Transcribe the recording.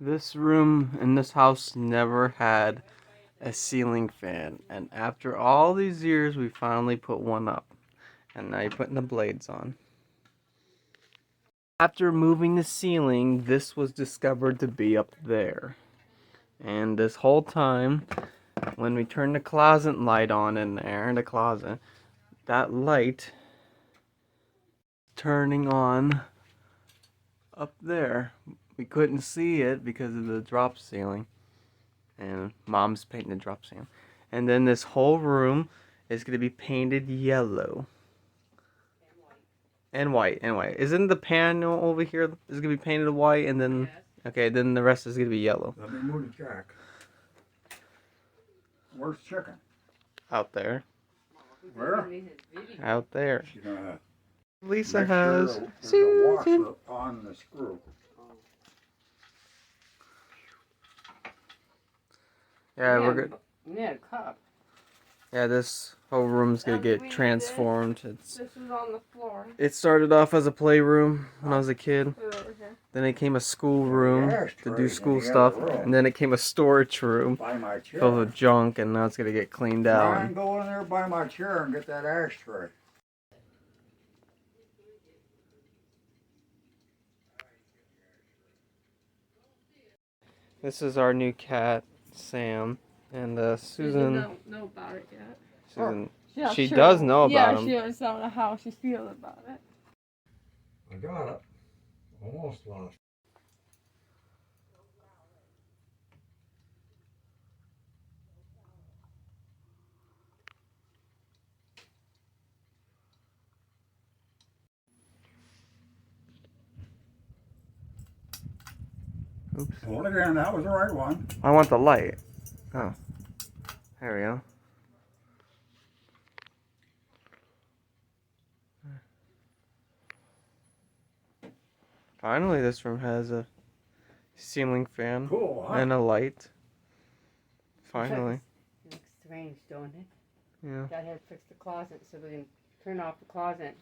This room in this house never had a ceiling fan, and after all these years we finally put one up, and now you're putting the blades on. After moving the ceiling, this was discovered to be up there, and this whole time when we turned the closet light on in there in the closet, that light turning on up there. We couldn't see it because of the drop ceiling. And Mom's painting the drop ceiling. And then this whole room is going to be painted yellow. And white. And white. Isn't the panel over here is going to be painted white and then... Yes. Okay, then the rest is going to be yellow. Let me move the jack. Where's chicken? Out there. Where? Out there. Lisa Make has... sure there's a washer on the screw. Yeah, we're good. Yeah, a cup. Yeah, this whole room's gonna get transformed. This is on the floor. It started off as a playroom when I was a kid. Then it became a school room to do school stuff, and then it became a storage room filled with junk, and now it's gonna get cleaned out. Try and go in there by my chair and get that ashtray. This is our new cat, Sam, and Susan. She doesn't know about it yet. Susan, Yeah, she sure. does know about him. Yeah, she does know how she feels about it. I got it. Almost lost. Oops. Hold it in. That was the right one. I want the light. Oh, there we go. Finally, this room has a ceiling fan Cool, huh? and a light. Finally. Looks strange, don't it? Yeah. Dad had to fix the closet so we can turn off the closet.